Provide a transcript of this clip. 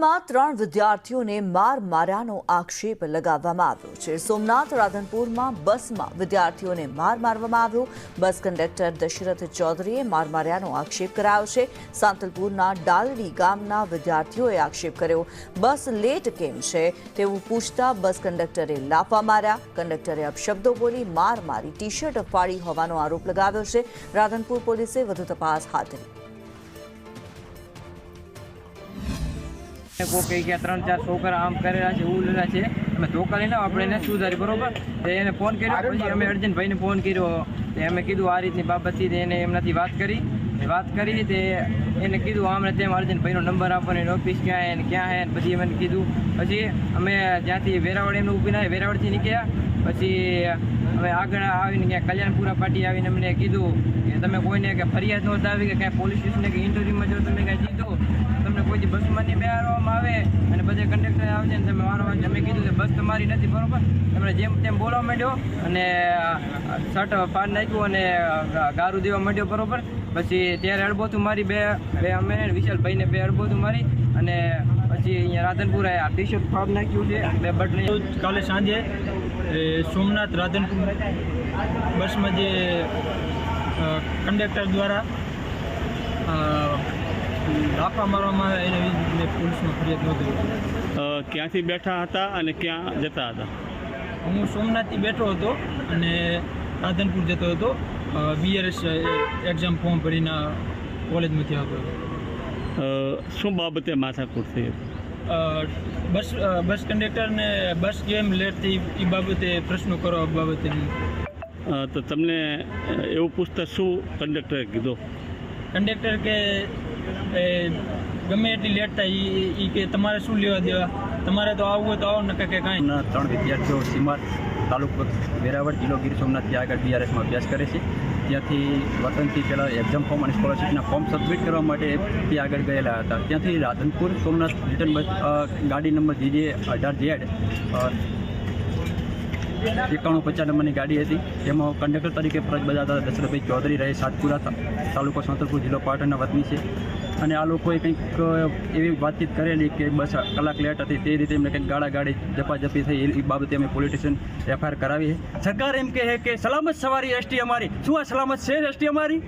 માં 3 વિદ્યાર્થીઓને માર્યાનો આક્ષેપ લગાવવામાં આવ્યો છે। સોમનાથ રાધનપુરમાં બસમાં વિદ્યાર્થીઓને મારવામાં આવ્યો। બસ કંડક્ટર દશરથ ચૌધરીએ માર્યાનો આક્ષેપ કરાયો છે। સાંતલપુરના ડાલડી ગામના વિદ્યાર્થીઓએ આક્ષેપ કર્યો। બસ લેટ કેમ છે તેવું પૂછતા બસ કંડક્ટરે લાફા માર્યા। કંડક્ટરે અપશબ્દો બોલી મારી ટી-શર્ટ ફાડી હોવાનો આરોપ લગાવ્યો છે। રાધનપુર પોલીસે વધુ તપાસ હાથ ધરી। को कही गया 3-4 છોકરા આમ કરેલા છે ઉલેલા છે અમે ધોકા લઈને આપણે એને સુધારી બરોબર તો એને ફોન કર્યો પછી અમે અર્જુનભાઈને ફોન કર્યો તો અમે કીધું આ રીતની બાબતથી એને એમનાથી વાત કરી તે એને કીધું આમને તેમ અર્જુનભાઈનો નંબર આપવાનો એની ઓફિસ ક્યાં હે બધી મને કીધું પછી અમે જ્યાંથી વેરાવળ એમને ઊભી ના વેરાવળથી નીકળ્યા પછી અમે આગળ આવીને ક્યાં કલ્યાણપુરા પાટી આવીને અમને કીધું કે તમે કોઈને કે ફરિયાદ નોંધાવી કે ક્યાંય પોલીસ સ્ટેશને કે ઇન્ટરવ્યુમાં જો તમે કાંઈ જીધું તમને કોઈ બસમાં નહીં બેહારવામાં આવે અને બધે કંડક્ટર આવે છે ને તમે વારંવાર અમે કીધું કે બસ તમારી નથી બરોબર એમણે જેમ તેમ બોલવા માંડ્યો અને શર્ટ ફાડ નાખ્યું અને ગારું દેવા માંડ્યો બરોબર પછી ત્યારે અડબોતું મારી બે અમે વિશાલભાઈને બે અડબોતું મારી અને પછી અહીંયા રાધનપુર આ ટી-શર્ટ ફાડ નાખ્યું છે બે બટન કાલે સાંજે સોમનાથ રાધનપુર બસમાં જે કંડક્ટર દ્વારા લાફા મારવામાં એને મેં પોલીસમાં ફરિયાદ નોંધી। ક્યાંથી બેઠા હતા અને ક્યાં જતા હતા? હું સોમનાથથી બેઠો હતો અને રાધનપુર જતો હતો BRS એક્ઝામ ફોર્મ ભરીને કોલેજમાંથી આવતો હતો। શું બાબતે માથાકૂટ થઈ હતી? બસ કંડક્ટરને બસ કેમ લેટ થઈ એ બાબતે પ્રશ્નો કરવા બાબતે। તો તમને એવું પૂછતા શું કંડક્ટરે કીધું? કંડક્ટર કે ગમે એટલી લેટ થાય એ કે તમારે શું લેવા દેવા, તમારે તો આવવું હોય તો આવો નકા કે કાંઈ। 3 વિદ્યાર્થીઓ સીમાર તાલુકો વેરાવળ જિલ્લો ગીર સોમનાથથી આગળ BRSમાં અભ્યાસ કરે છે। ત્યાંથી વતનથી પહેલાં એક્ઝામ ફોર્મ અને સ્કોલરશીપના ફોર્મ સબમિટ કરવા માટે તે આગળ ગયેલા હતા। ત્યાંથી રાધનપુર સોમનાથ રિટર્ન બસ ગાડી નંબર JJ 18Z 9150 નંબરની ગાડી હતી। તેમાં કંડક્ટર તરીકે ફરજ બજાવતા દશરથભાઈ ચૌધરી રહે સાતપુરા તાલુકો સાંતલપુર જિલ્લો પાટણના વતની છે અને આ લોકોએ કંઈક એવી વાતચીત કરેલી કે બસ કલાક લેટ હતી તે રીતે એમને કંઈક ગાડી ઝપાઝપી થઈ એ બાબતે અમે પોલીસ સ્ટેશન FIR કરાવી છે। સરકાર એમ કહે કે સલામત સવારી ST અમારી, શું આ સલામત છે ST અમારી?